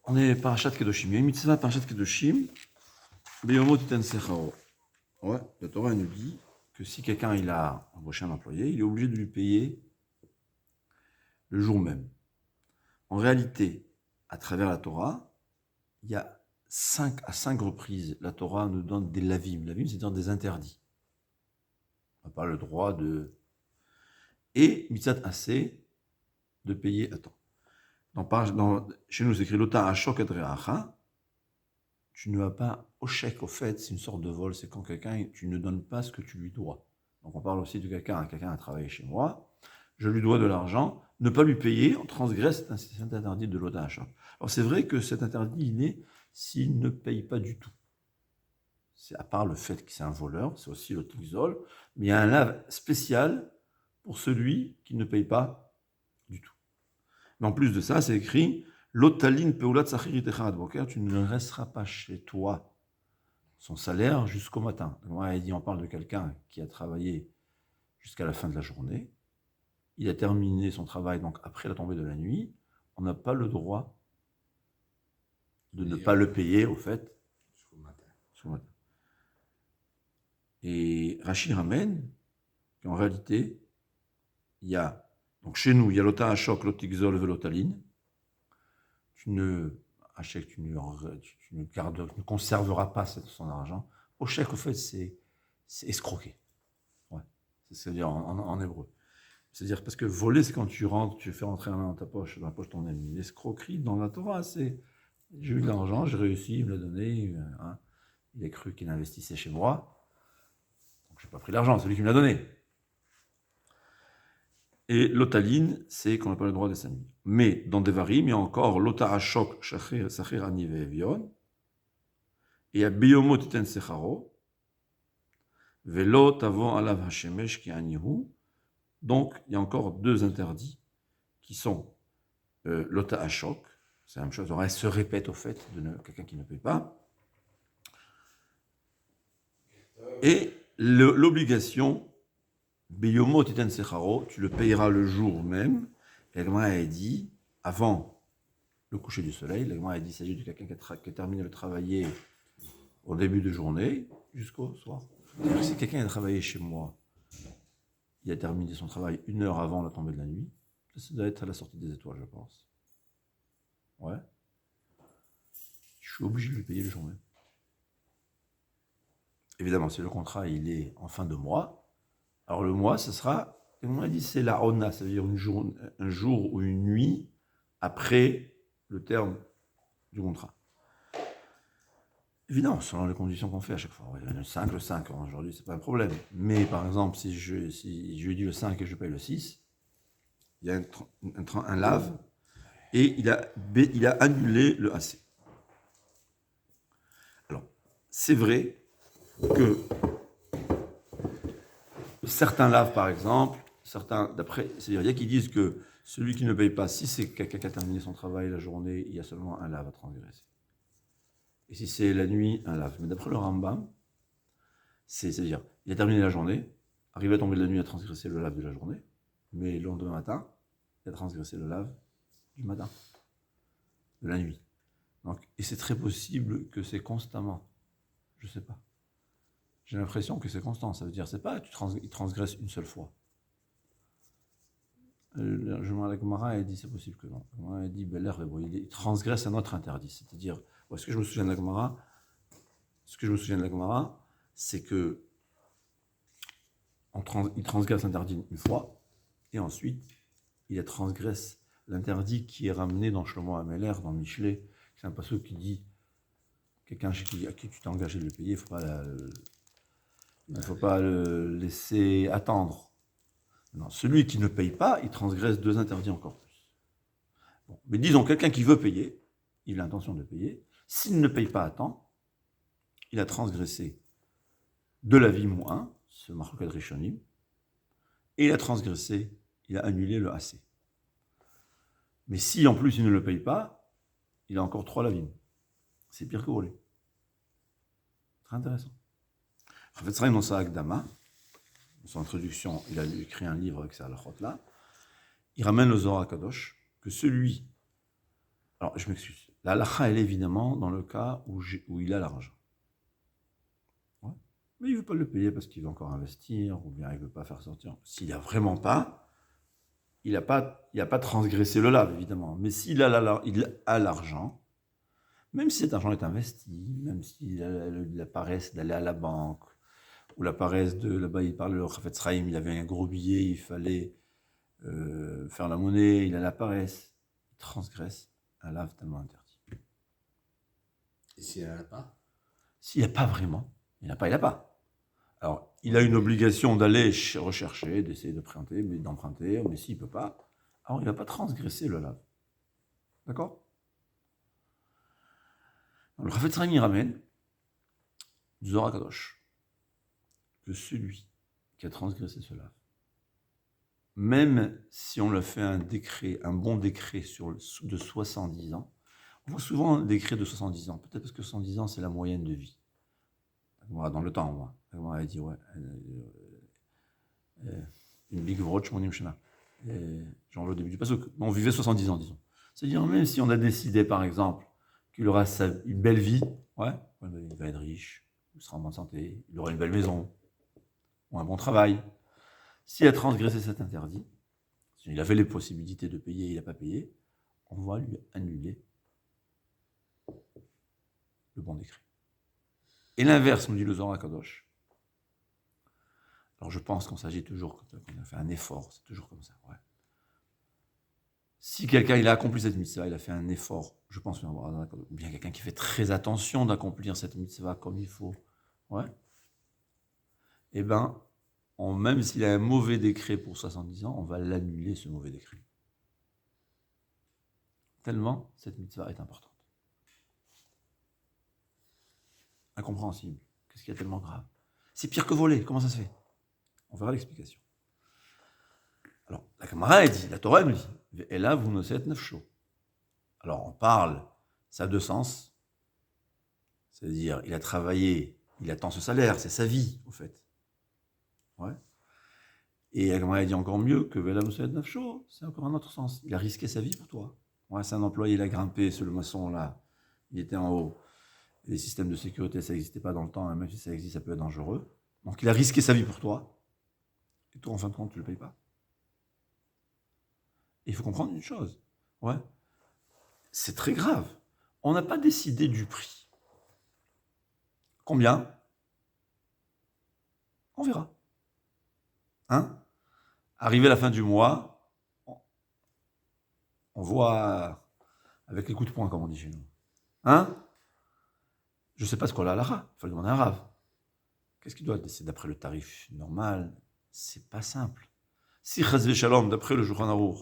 On est Parashat Kedoshim. Il y a une mitzvah Parashat Kedoshim. Beyomo titen secharo. Ouais, la Torah nous dit que si quelqu'un il a embauché un employé, il est obligé de lui payer le jour même. En réalité, à travers la Torah, il y a 5 à 5 reprises, la Torah nous donne des lavim. Lavim, c'est-à-dire des interdits. On n'a pas le droit de... Et mitzvah assez de payer à temps. Chez nous, c'est écrit l'ota ashok adreacha. Tu ne vas pas au chèque, au fait, c'est une sorte de vol, c'est quand tu ne donnes pas ce que tu lui dois. Donc on parle aussi de quelqu'un a travaillé chez moi, je lui dois de l'argent, ne pas lui payer, on transgresse cet interdit de l'ota ashok. Alors c'est vrai que cet interdit, il est s'il ne paye pas du tout. C'est à part le fait que c'est un voleur, c'est aussi le tixol, mais il y a un lave spécial pour celui qui ne paye pas du tout. Mais en plus de ça, c'est écrit l'otaline peulat sachirit echad boker, tu ne resteras pas chez toi son salaire jusqu'au matin. On parle de quelqu'un qui a travaillé jusqu'à la fin de la journée. Il a terminé son travail donc après la tombée de la nuit. On n'a pas le droit de ne pas le payer au fait jusqu'au matin. Et Rachid ramène qu'en réalité, il y a donc chez nous, il y a l'ota ashok, l'otixol, velotaline. Tu ne conserveras pas son argent. Au chèque, au fait, c'est escroquer. Ouais. C'est-à-dire en hébreu. C'est-à-dire parce que voler, c'est quand tu rentres, tu fais rentrer la main dans ta poche, dans la poche de ton ami. L'escroquerie dans la Torah, c'est j'ai eu de l'argent, j'ai réussi, il me l'a donné. Hein. Il a cru qu'il investissait chez moi. Donc je n'ai pas pris l'argent, c'est lui qui me l'a donné. Et l'otaline, c'est qu'on n'a pas le droit de s'amuser. Mais dans Devarim, il y a encore l'ota ashok sachir ani ve'evion, et il y a biyomo titen secharo, velo tavon alav hashemesh ki anihu. Donc, il y a encore deux interdits qui sont l'ota ashok, c'est la même chose, elle se répète au fait de quelqu'un qui ne paye pas, et l'obligation biyomo titen secharo, tu le payeras le jour même. Et la Gemara a dit, avant le coucher du soleil, la Gemara a dit, il s'agit de quelqu'un qui a terminé de travailler au début de journée jusqu'au soir. Si quelqu'un a travaillé chez moi, il a terminé son travail 1 heure avant la tombée de la nuit, ça doit être à la sortie des étoiles, je pense. Ouais. Je suis obligé de lui payer le jour même. Évidemment, si le contrat il est en fin de mois, alors le mois, ce sera, on a dit, c'est la ona, c'est-à-dire un jour ou une nuit après le terme du contrat. Évidemment, selon les conditions qu'on fait à chaque fois. Le 5, aujourd'hui, c'est pas un problème. Mais par exemple, si je lui dis le 5 et je paye le 6, il y a un lave et il a annulé le AC. Alors, c'est vrai que certains laves, par exemple, c'est-à-dire, il y a qui disent que celui qui ne paye pas, si c'est quelqu'un qui a terminé son travail la journée, il y a seulement un lave à transgresser. Et si c'est la nuit, un lave. Mais d'après le Rambam, c'est-à-dire, il a terminé la journée, arrivé à tomber de la nuit, à transgresser le lave de la journée, mais le lendemain matin, il a transgressé le lave du matin, de la nuit. Donc, et c'est très possible que c'est constamment. Je ne sais pas. J'ai l'impression que c'est constant. Ça veut dire, c'est pas il transgresse une seule fois. La Gemara a dit, c'est possible que non. La Gemara a dit, il transgresse un autre interdit. C'est-à-dire, ce que je me souviens de la Gemara, c'est que il transgresse l'interdit une fois, et ensuite, il transgresse l'interdit qui est ramené dans Shlomo Ameler, dans Michelet. C'est un passage qui dit, quelqu'un à qui tu t'es engagé de le payer, il ne faut pas le laisser attendre. Non, celui qui ne paye pas, il transgresse 2 interdits encore plus. Bon, mais disons, quelqu'un qui veut payer, il a l'intention de payer, s'il ne paye pas à temps, il a transgressé de la vie moins, ce Marlokat Rishonim, et il a annulé le AC. Mais si en plus il ne le paye pas, il a encore 3 lavim. C'est pire que voler. Très intéressant. Rafetz Chaim dans sa Akdama, dans son introduction, il a écrit un livre avec sa halachot-là, il ramène le Zohar Kadosh, que celui... Alors, je m'excuse. La halakha, elle est évidemment dans le cas où il a l'argent. Ouais. Mais il ne veut pas le payer parce qu'il veut encore investir, ou bien il ne veut pas faire sortir. S'il n'a vraiment pas, il n'a pas transgressé le lave, évidemment. Mais s'il a l'argent, même si cet argent est investi, même s'il a la paresse d'aller à la banque, ou la paresse de, là-bas il parle, le Chafetz Chaim, il avait un gros billet, il fallait faire la monnaie, il a la paresse, il transgresse un lave tellement interdit. Et s'il n'y en a pas? S'il n'y a pas vraiment, il n'a pas, il n'a pas. Alors, il a une obligation d'aller rechercher, d'essayer d'emprunter, mais s'il ne peut pas, alors il ne va pas transgresser le lave. D'accord? Le Chafetz Chaim, il ramène du Zohar HaKadosh que celui qui a transgressé ce lave, même si on lui a fait un bon décret de 70 ans, on voit souvent un décret de 70 ans, peut-être parce que 70 ans, c'est la moyenne de vie. Dans le temps, moi. Elle a dit, ouais, une big watch, mon imshana. J'en veux au début du passage. On vivait 70 ans, disons. C'est-à-dire, même si on a décidé, par exemple, qu'il aura une belle vie, ouais, il va être riche, il sera en bonne santé, il aura une belle maison, ou un bon travail. S'il a transgressé cet interdit, il avait les possibilités de payer, il n'a pas payé, on va lui annuler le bon décret. Et l'inverse, nous dit le Zohar HaKadosh. Alors je pense qu'on s'agit toujours, quand on a fait un effort, c'est toujours comme ça. Ouais. Si quelqu'un il a accompli cette mitzvah, il a fait un effort, je pense, ou bien quelqu'un qui fait très attention d'accomplir cette mitzvah comme il faut, ouais, eh bien, même s'il a un mauvais décret pour 70 ans, on va l'annuler, ce mauvais décret. Tellement cette mitzvah est importante. Incompréhensible. Qu'est-ce qu'il y a tellement grave? C'est pire que voler, comment ça se fait? On verra l'explication. Alors, la Gemara, elle dit, la Torah, elle nous dit, et là, vous nosez nefsho. Alors, on parle, ça a deux sens. C'est-à-dire, il a travaillé, il attend ce salaire, c'est sa vie, au fait. Ouais. Et la Gemara, elle dit encore mieux que Vela nosez nefsho, c'est encore un autre sens. Il a risqué sa vie pour toi. Ouais, c'est un employé, il a grimpé sur le maçon, là. Il était en haut. Et les systèmes de sécurité, ça n'existait pas dans le temps, et même si ça existe, ça peut être dangereux. Donc, il a risqué sa vie pour toi. Et toi, en fin de compte, tu ne le payes pas. Il faut comprendre une chose. Ouais. C'est très grave. On n'a pas décidé du prix. Combien? On verra. Hein? Arrivé à la fin du mois, on voit avec les coups de poing, comme on dit chez nous. Hein? Je ne sais pas ce qu'on a à l'ara. Il faut demander à un rave. Qu'est-ce qu'il doit décider d'après le tarif normal? C'est pas simple. Si Chazvé Shalom, d'après le Shulchan Aruch,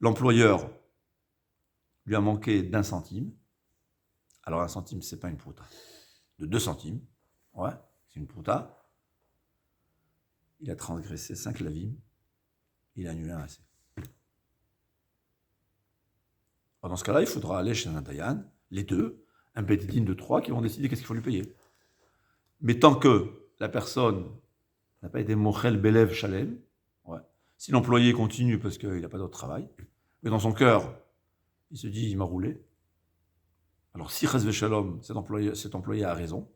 l'employeur lui a manqué d'1 centime, alors 1 centime, c'est pas une prouta. De 2 centimes, ouais, c'est une prouta. Il a transgressé 5 lavim, il a annulé un assez. Alors dans ce cas-là, il faudra aller chez un dayan, les deux, un bédine de 3 qui vont décider qu'est-ce qu'il faut lui payer. Mais tant que la personne n'a pas été mochel belev shalem, ouais, si l'employé continue parce qu'il n'a pas d'autre travail, mais dans son cœur, il se dit, il m'a roulé. Alors si chazve shalom, cet employé a raison,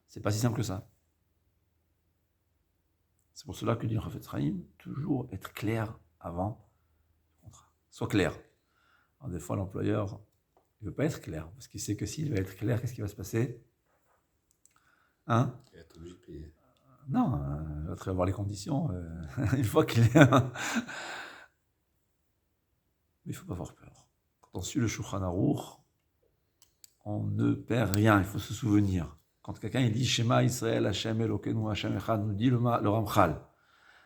c'est pas si simple que ça. C'est pour cela que dit le Chafetz Chaim, toujours être clair avant le contrat. Sois clair. Alors des fois, l'employeur ne veut pas être clair, parce qu'il sait que s'il va être clair, qu'est-ce qui va se passer? Hein? Il va être obligé de payer. Non, il va avoir les conditions. Une fois qu'il est... Mais il ne faut pas avoir peur. Quand on suit le Shulchan Aruch, on ne perd rien, il faut se souvenir. Quand quelqu'un il dit Shema Israël, Hashem Elokeinu, Hashem Echad, nous dit le Ramchal.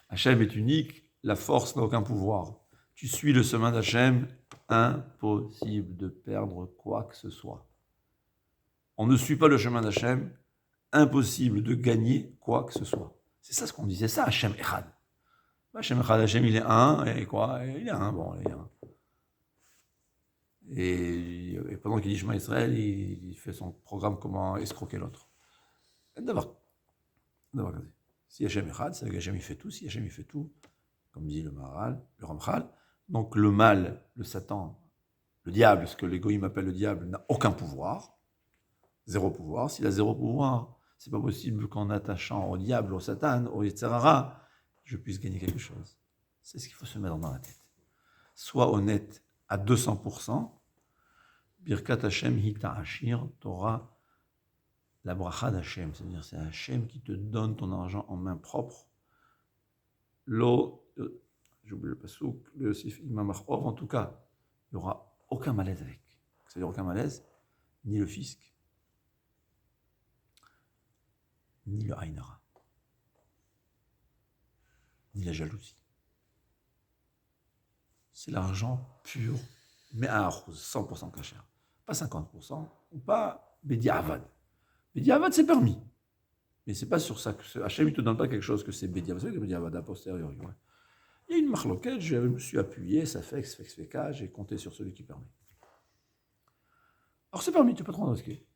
Hashem est unique, la force n'a aucun pouvoir. Tu suis le chemin d'Hachem, impossible de perdre quoi que ce soit. On ne suit pas le chemin d'Hachem, impossible de gagner quoi que ce soit. C'est ça ce qu'on disait, ça, Hachem Echad. Hachem Echad, Hachem il est un, et quoi? Il est un, bon, il est un. Et pendant qu'il dit Shema Israël, il fait son programme comment escroquer l'autre. D'abord, si Hachem Echad, c'est que Hachem il fait tout, si Hachem il fait tout, comme dit le Maharal, le Ramchal, donc le mal, le Satan, Le diable, ce que l'égoïme appelle le diable, n'a aucun pouvoir. Zéro pouvoir. S'il a zéro pouvoir, c'est pas possible qu'en attachant au diable, au Satan, au Yetzirara, je puisse gagner quelque chose. C'est ce qu'il faut se mettre dans la tête. Sois honnête à 200%. Birkat Hashem hita ashir, t'auras la bracha d'Hashem, c'est-à-dire c'est Hashem qui te donne ton argent en main propre. L'eau, j'oublie le pasouk, le Yosif Imam Achov, en tout cas, il n'y aura aucun malaise avec. C'est-à-dire aucun malaise, ni le fisc, ni le Aïnara, ni la jalousie. C'est l'argent pur, mais à 100% cachère. Pas 50%, ou pas Bediavad. Bediavad, c'est permis. Mais c'est pas sur ça que Hachem ne te donne pas quelque chose que c'est Bediavad. C'est vrai que Bediavad, a posteriori. Ouais. Il y a une marloquette, je me suis appuyé, ça fait X, j'ai compté sur celui qui permet. Alors c'est permis, tu peux te rendre risqué.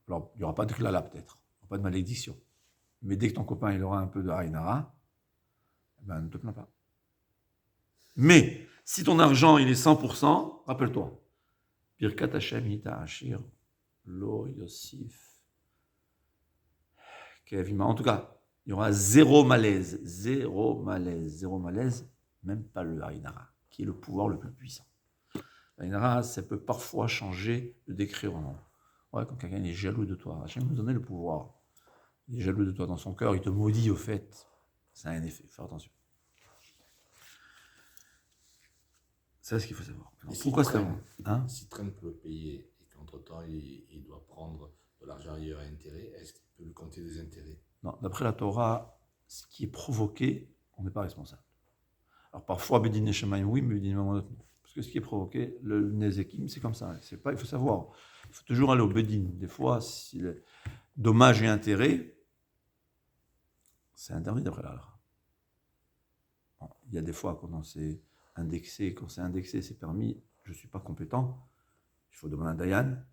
Alors il n'y aura pas de klala peut-être, pas de malédiction. Mais dès que ton copain il aura un peu de Haïnara, ben ne te plains pas. Mais si ton argent il est 100%, rappelle-toi, Birkat Hashem Hita Ashir, Lo Yosif, Kevima. En tout cas, il y aura zéro malaise, même pas le Haïnara, qui est le pouvoir le plus puissant. L'Aïnara, ça peut parfois changer de décret au nom. Ouais, quand quelqu'un est jaloux de toi, Hachem nous donner le pouvoir. Il est jaloux de toi dans son cœur, il te maudit au fait. Ça a un effet, fais attention. C'est ce qu'il faut savoir. Alors, pourquoi c'est bon s'il traîne pour le payer et qu'entre-temps il doit prendre de l'argent ailleurs à intérêt, est-ce qu'il peut lui compter des intérêts? Non, d'après la Torah, ce qui est provoqué, on n'est pas responsable. Alors parfois, Bedin Neshamayim, oui, mais Bedin Mamonot, non. Parce que ce qui est provoqué, le Nezekim, c'est comme ça. C'est pas, il faut savoir. Il faut toujours aller au Bedin. Des fois, si le dommage et intérêt, c'est interdit d'après la Torah. Bon, il y a des fois quand c'est indexé, c'est permis. Je ne suis pas compétent. Il faut demander à Dayan.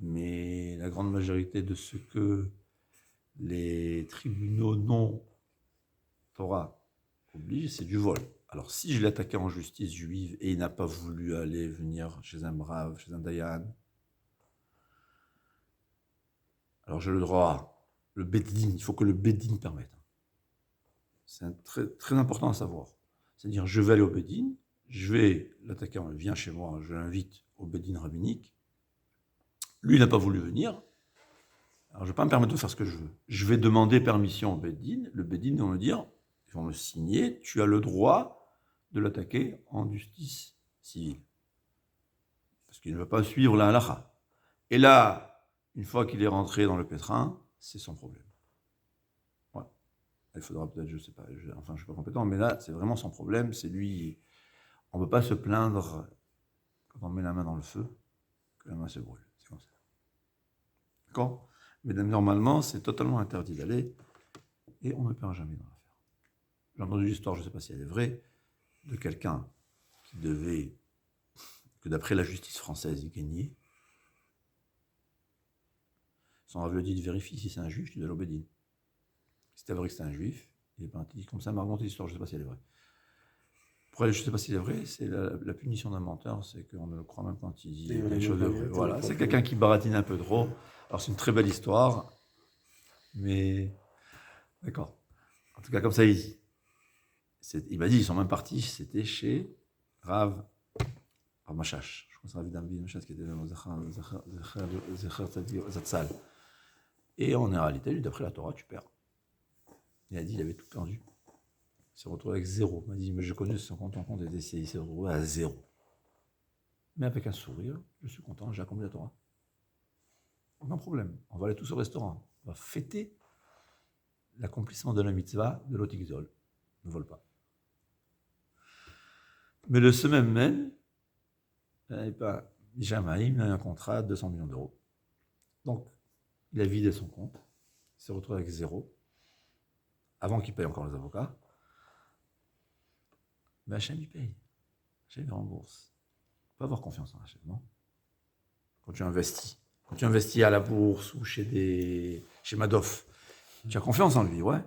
Mais la grande majorité de ce que les tribunaux non Torah obligent, c'est du vol. Alors, si je l'ai attaqué en justice juive et il n'a pas voulu aller venir chez un brave, chez un Dayan, alors j'ai le droit, le Beddin, il faut que le Beddin permette. C'est très, très important à savoir. C'est-à-dire, je vais aller au Beddin, je vais l'attaquer, viens chez moi, je l'invite au Beddin rabbinique. Lui, il n'a pas voulu venir. Alors, je ne vais pas me permettre de faire ce que je veux. Je vais demander permission au Beddin. Le Beddin va me dire, ils vont me signer, tu as le droit de l'attaquer en justice civile. Parce qu'il ne veut pas suivre la halakha. Et là, une fois qu'il est rentré dans le pétrin, c'est son problème. Ouais. Il faudra peut-être, je ne sais pas, je ne suis pas compétent, mais là, c'est vraiment son problème. C'est lui. On ne peut pas se plaindre quand on met la main dans le feu que la main se brûle. C'est comme ça. D'accord ? Mais normalement, c'est totalement interdit d'aller et on ne perd jamais dans l'affaire. J'ai entendu l'histoire, je ne sais pas si elle est vraie, de quelqu'un qui devait, que d'après la justice française, il gagnait. Son rav lui a dit, vérifie si c'est un juif, tu dois l'obédir. Si c'était vrai que c'était un juif, il est parti comme ça, m'a raconté l'histoire, je ne sais pas si elle est vraie. Pourquoi je ne sais pas si elle est vraie, c'est la punition d'un menteur, c'est qu'on ne le croit même quand il dit quelque chose de vrai. Voilà, c'est quelqu'un qui baratine un peu trop. Alors c'est une très belle histoire, mais d'accord. En tout cas, comme ça, il m'a dit, ils sont même partis, c'était chez Rav Mashash. Je crois que c'est Rav Dambi Mashash qui était dans le Zatzal. Et en réalité, lui, d'après la Torah, tu perds. Il a dit, il avait tout perdu. Il s'est retrouvé avec zéro. Il m'a dit, mais je connais son compte en compte, il s'est retrouvé à zéro. Mais avec un sourire, je suis content, j'ai accompli la Torah. Aucun problème. On va aller tous au restaurant. On va fêter l'accomplissement de la mitzvah de l'Otigzol. Ne vole pas. Mais le semaine même, Jamaïm a un contrat de 200 millions d'euros. Donc, il a vidé son compte. Il s'est retrouvé avec zéro. Avant qu'il paye encore les avocats. Mais Hachem, il paye. Hachem, il rembourse. Il faut avoir confiance en Hachem, non ? Quand tu investis. Quand tu investis à la bourse ou chez Madoff, tu as confiance en lui, ouais.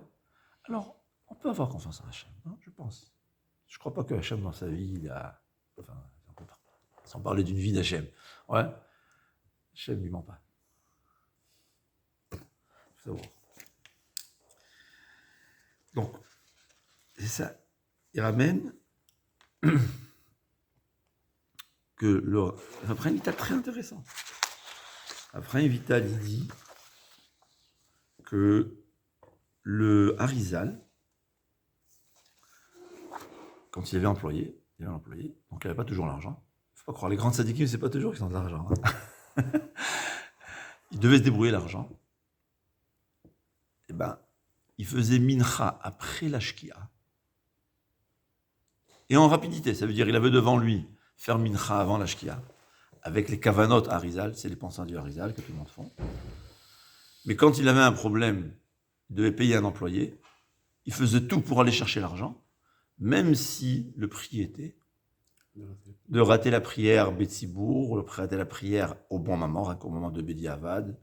Alors, on peut avoir confiance en Hachem, non ? Je pense. Je ne crois pas que Hachem, dans sa vie, il a... Enfin, on peut pas. Sans parler d'une vie d'Hachem. Ouais. Hachem ne lui ment pas. Faut savoir. Donc, c'est ça. Il ramène que le Raphaël Vital très intéressant. Raphaël Vital, il dit que le Harizal, quand il avait employé, donc il n'avait pas toujours l'argent. Il ne faut pas croire, les grands tzadikim, c'est pas toujours qu'ils ont de l'argent. Hein. Il devait se débrouiller l'argent. Et ben, il faisait mincha après la shkia. Et en rapidité, ça veut dire qu'il avait devant lui faire mincha avant la shkia, avec les kavanot Harizal, c'est les pensants du Harizal que tout le monde font. Mais quand il avait un problème, il devait payer un employé, il faisait tout pour aller chercher l'argent, même si le prix était de rater la prière Betsibour, de rater la prière au bon moment, au moment de Bedi Avad,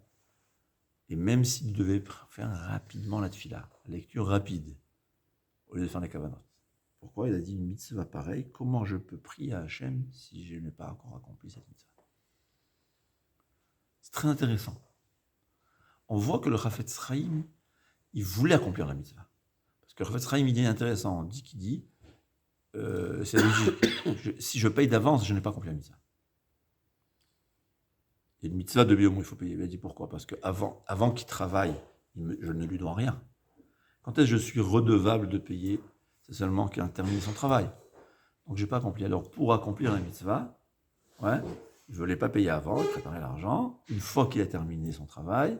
et même s'il devait faire rapidement la tfila, la lecture rapide, au lieu de faire les kavanot. Pourquoi il a dit une mitzvah pareille? Comment je peux prier à Hachem si je n'ai pas encore accompli cette mitzvah? C'est très intéressant. On voit que le Chafetz Chaim, il voulait accomplir la mitzvah. Parce que le Chafetz Chaim, il dit intéressant, qu'il dit, si je paye d'avance, je n'ai pas accompli la mitzvah. Il y a une mitzvah de Biomou, il faut payer. Il a dit pourquoi? Parce qu'avant qu'il travaille, je ne lui dois rien. Quand est-ce que je suis redevable de payer? C'est seulement qu'il a terminé son travail. Donc je n'ai pas accompli. Alors pour accomplir la mitzvah, il ne voulait pas payer avant, il préparait l'argent. Une fois qu'il a terminé son travail,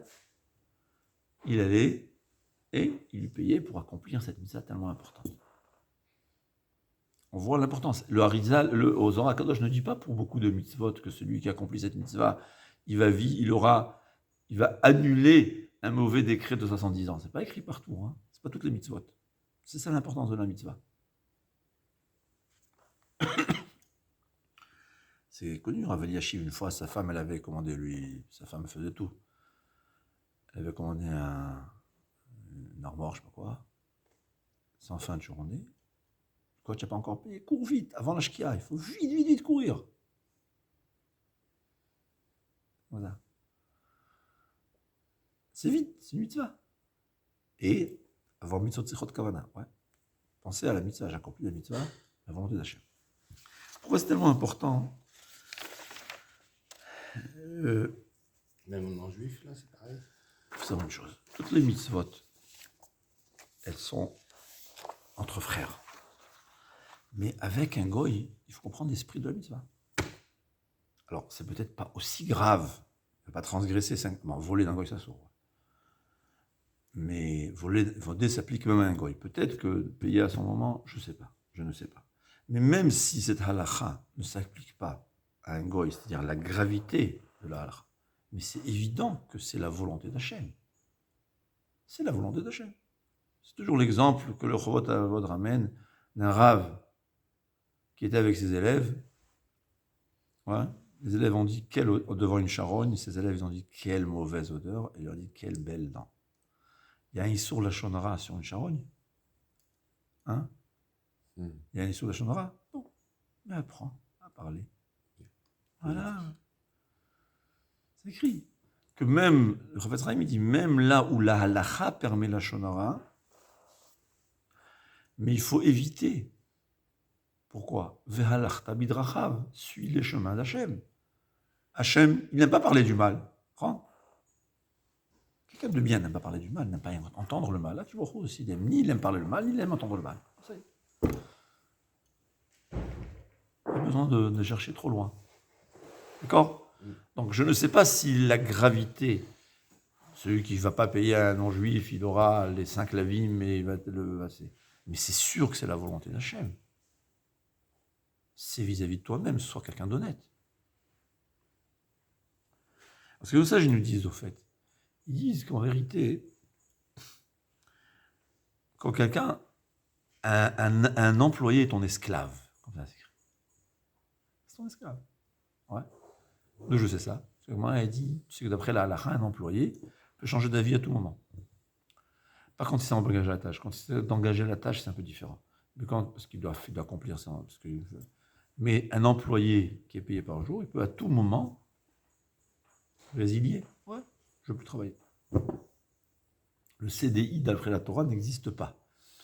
il allait et il lui payait pour accomplir cette mitzvah tellement importante. On voit l'importance. Le Harizal, au Zohar HaKadosh ne dit pas pour beaucoup de mitzvot que celui qui accomplit cette mitzvah, il va annuler un mauvais décret de 70 ans. C'est pas écrit partout, hein. C'est pas toutes les mitzvot. C'est ça l'importance de la mitzvah. C'est connu, Rav Eliashiv, une fois, sa femme, elle avait commandé lui, sa femme faisait tout. Elle avait commandé une armoire, je sais pas quoi, c'est en fin de journée. Quoi, tu n'as pas encore payé? Cours vite, avant la shkia, il faut vite courir. Voilà. C'est vite, c'est une mitzvah. Et avoir mitzvot tzechot kavana, ouais. Pensez à la mitzvah, j'accomplis la mitzvah, la volonté d'Hachem. Pourquoi c'est tellement important? Même en non-juif, là, c'est pareil. Il faut savoir une chose. Toutes les mitzvot, elles sont entre frères. Mais avec un goy, il faut comprendre l'esprit de la mitzvah. Alors, c'est peut-être pas aussi grave. Il ne faut pas transgresser 5. Bon, voler d'un goy, ça sort. Mais voler s'applique même à un goy. Peut-être que payer à son moment, je ne sais pas. Mais même si cette halakha ne s'applique pas à un goy, c'est-à-dire la gravité de la halakha, mais c'est évident que c'est la volonté d'Hachem. C'est la volonté d'Hachem. C'est toujours l'exemple que le Chovot HaLevavot ramène d'un rave qui était avec ses élèves. Ouais. Les élèves ont dit devant une charogne, ses élèves ils ont dit quelle mauvaise odeur, et il leur dit quelle belle dent. Il y a un Issour Lachon Hara sur une charogne. Hein? Il y a un Issour Lachon Hara? Non. Mais apprends à parler. Voilà. C'est écrit. Que même, le Chafetz Chaim dit, même là où la halacha permet la shonara, mais il faut éviter. Pourquoi? Vehalachta bidrachav, suis les chemins d'Hachem. Hachem, il n'aime pas parler du mal. Quelqu'un de bien n'aime pas parler du mal, n'aime pas entendre le mal. Là, tu vois aussi, ni il aime parler le mal, ni il aime entendre le mal. Ça y est. Pas besoin de chercher trop loin. D'accord? Donc je ne sais pas si la gravité, celui qui ne va pas payer à un non-juif, il aura les 5 lavim, mais il va le passer. Mais c'est sûr que c'est la volonté d'Hachem. C'est vis-à-vis de toi-même, sois quelqu'un d'honnête. Parce que ça, ils nous disent au fait. Ils disent qu'en vérité, quand quelqu'un, un employé est ton esclave, comme ça c'est écrit. C'est ton esclave. Ouais. Donc je sais ça. Parce que moi, elle dit, tu sais que d'après la halakha, un employé peut changer d'avis à tout moment. Par contre, si c'est engagé à la tâche, quand c'est d'engager la tâche, c'est un peu différent. Mais parce qu'il doit accomplir ça. Mais un employé qui est payé par jour, il peut à tout moment résilier. Ouais, je ne veux plus travailler. Le CDI, d'après la Torah, n'existe pas.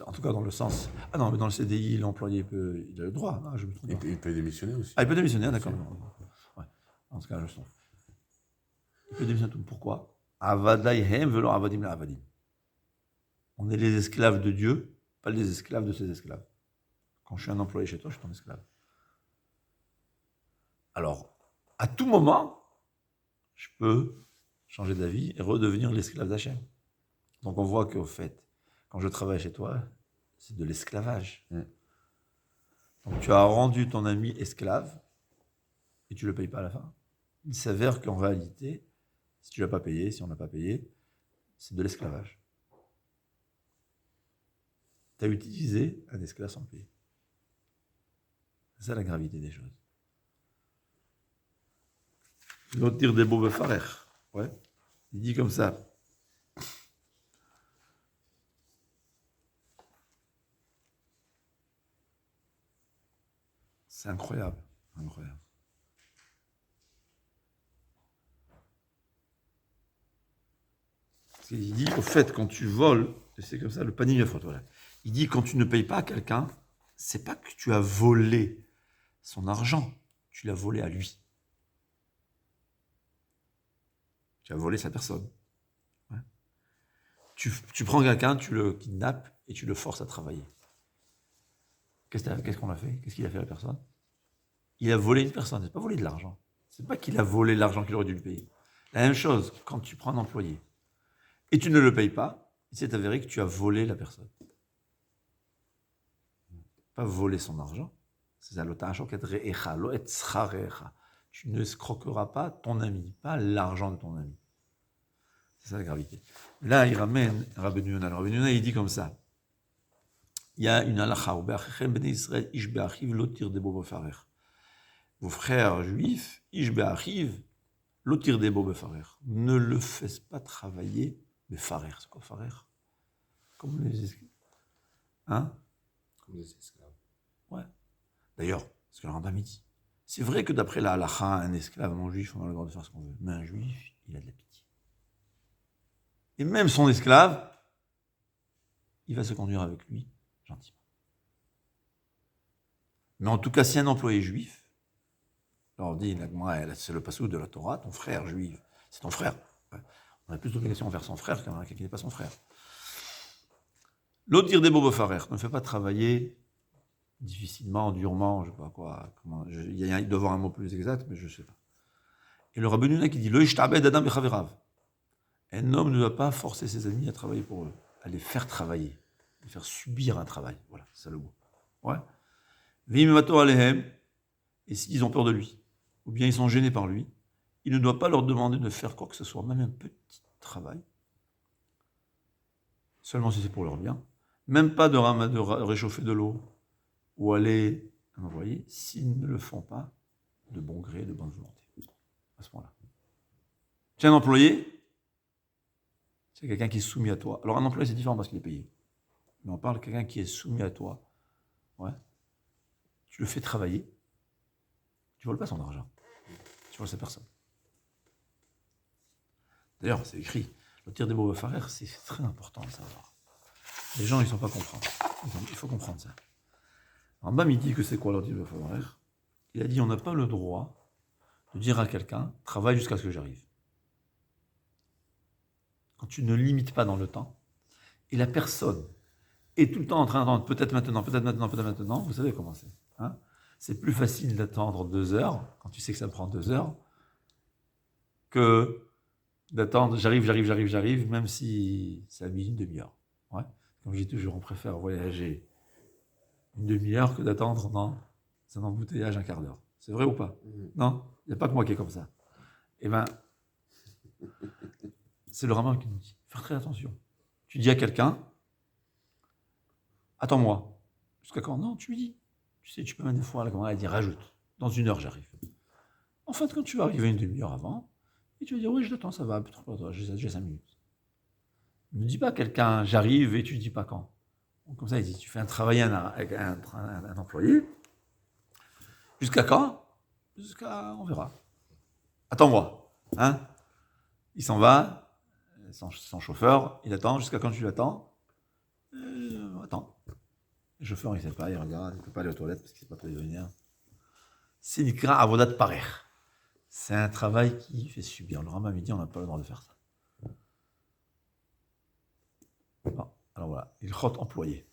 En tout cas, dans le sens... Ah non, mais dans le CDI, l'employé il a le droit. Ah, je me trompe. Il peut démissionner aussi. Ah, il peut démissionner, d'accord. Ouais. En ce cas, je sens. Il peut démissionner tout. Pourquoi? Avadaihem velo avadim la avadim. On est les esclaves de Dieu, pas les esclaves de ses esclaves. Quand je suis un employé chez toi, je suis ton esclave. Alors, à tout moment, je peux changer d'avis et redevenir l'esclave d'Hachem. Donc on voit qu'au fait, quand je travaille chez toi, c'est de l'esclavage. Donc tu as rendu ton ami esclave et tu ne le payes pas à la fin. Il s'avère qu'en réalité, si tu ne l'as pas payé, si on ne l'a pas payé, c'est de l'esclavage. Tu as utilisé un esclave sans payer. C'est ça la gravité des choses. L'autre des beaux farer. Ouais. Il dit comme ça. C'est incroyable. Incroyable. Il dit, au fait, quand tu voles, c'est comme ça, le panier à faute, voilà. Il dit, quand tu ne payes pas à quelqu'un, c'est pas que tu as volé son argent, tu l'as volé à lui. Tu as volé sa personne. Ouais. Tu prends quelqu'un, tu le kidnappes et tu le forces à travailler. Qu'est-ce qu'on a fait? Qu'est-ce qu'il a fait à la personne? Il a volé une personne, c'est pas volé de l'argent. C'est pas qu'il a volé l'argent qu'il aurait dû lui payer. La même chose, quand tu prends un employé et tu ne le payes pas, il s'est avéré que tu as volé la personne. Pas voler son argent. C'est ça, tu ne escroqueras pas ton ami, pas l'argent de ton ami. C'est ça la gravité. Là, il ramène Rabbeinu Yonah. Rabbeinu Yonah, il dit comme ça. Il y a une halakha. Vos frères juifs, ne le faites pas travailler, mais farer. C'est quoi farer? Comme les esclaves. Hein? Comme les esclaves. Ouais. D'ailleurs, ce que le Rambam dit. C'est vrai que d'après la halakha, un esclave, un juif, on a le droit de faire ce qu'on veut. Mais un juif, il a de la pitié. Et même son esclave, il va se conduire avec lui gentiment. Mais en tout cas, si un employé juif, alors on dit, c'est le passage de la Torah, ton frère juif, c'est ton frère. On a plus d'obligation envers son frère qu'un qui n'est pas son frère. L'autre dire des beaux farer, ne fait pas travailler difficilement, durement, je ne sais pas quoi. Il doit y avoir un mot plus exact, mais je ne sais pas. Et le Rabbeinu Yonah qui dit, un homme ne doit pas forcer ses amis à travailler pour eux, à les faire travailler, à les faire subir un travail. Voilà, c'est ça le mot. Ouais. Et s'ils ont peur de lui, ou bien ils sont gênés par lui, il ne doit pas leur demander de faire quoi que ce soit, même un petit travail, seulement si c'est pour leur bien, même pas de réchauffer de l'eau, ou aller envoyer, s'ils ne le font pas de bon gré, de bonne volonté. À ce moment-là. Tu es un employé, c'est quelqu'un qui est soumis à toi. Alors un employé, c'est différent parce qu'il est payé. Mais on parle de quelqu'un qui est soumis à toi. Ouais. Tu le fais travailler. Tu ne voles pas son argent. Tu voles sa personne. D'ailleurs, c'est écrit. Le tir des beaux farer, c'est très important de savoir. Les gens, ils ne sont pas comprendre. Il faut comprendre ça. Rambam, il dit que c'est quoi le tir des beaux farer? Il a dit, on n'a pas le droit de dire à quelqu'un, travaille jusqu'à ce que j'arrive. Quand tu ne limites pas dans le temps, et la personne est tout le temps en train d'attendre, peut-être maintenant, vous savez comment c'est. Hein? C'est plus facile d'attendre 2 heures, quand tu sais que ça prend 2 heures, que d'attendre, j'arrive, même si ça a mis une demi-heure. Ouais. Comme je dis toujours, on préfère voyager une demi-heure que d'attendre dans un embouteillage un quart d'heure. C'est vrai ou pas? Non? Il n'y a pas que moi qui est comme ça. Eh bien, c'est le Rambam qui nous dit, faire très attention. Tu dis à quelqu'un, attends-moi. Jusqu'à quand? Non, tu lui dis. Tu sais, tu peux même des fois, elle dit, rajoute. Dans 1 heure, j'arrive. En fait, quand tu vas arriver une demi-heure avant, et tu vas dire, oui, je l'attends, ça va, j'ai 5 minutes. Ne dis pas à quelqu'un, j'arrive, et tu ne dis pas quand. Comme ça, il dit, tu fais un travail avec un employé. Jusqu'à quand? On verra. Attends-moi. Hein? Il s'en va, son chauffeur, il attend jusqu'à quand tu l'attends. Attends. Le chauffeur, il ne sait pas, il regarde, il ne peut pas aller aux toilettes parce qu'il ne sait pas prévenir. C'est Nikra Avodat Parer. C'est un travail qui fait subir. Le Rambam dit on n'a pas le droit de faire ça. Bon, alors voilà, il chot employé.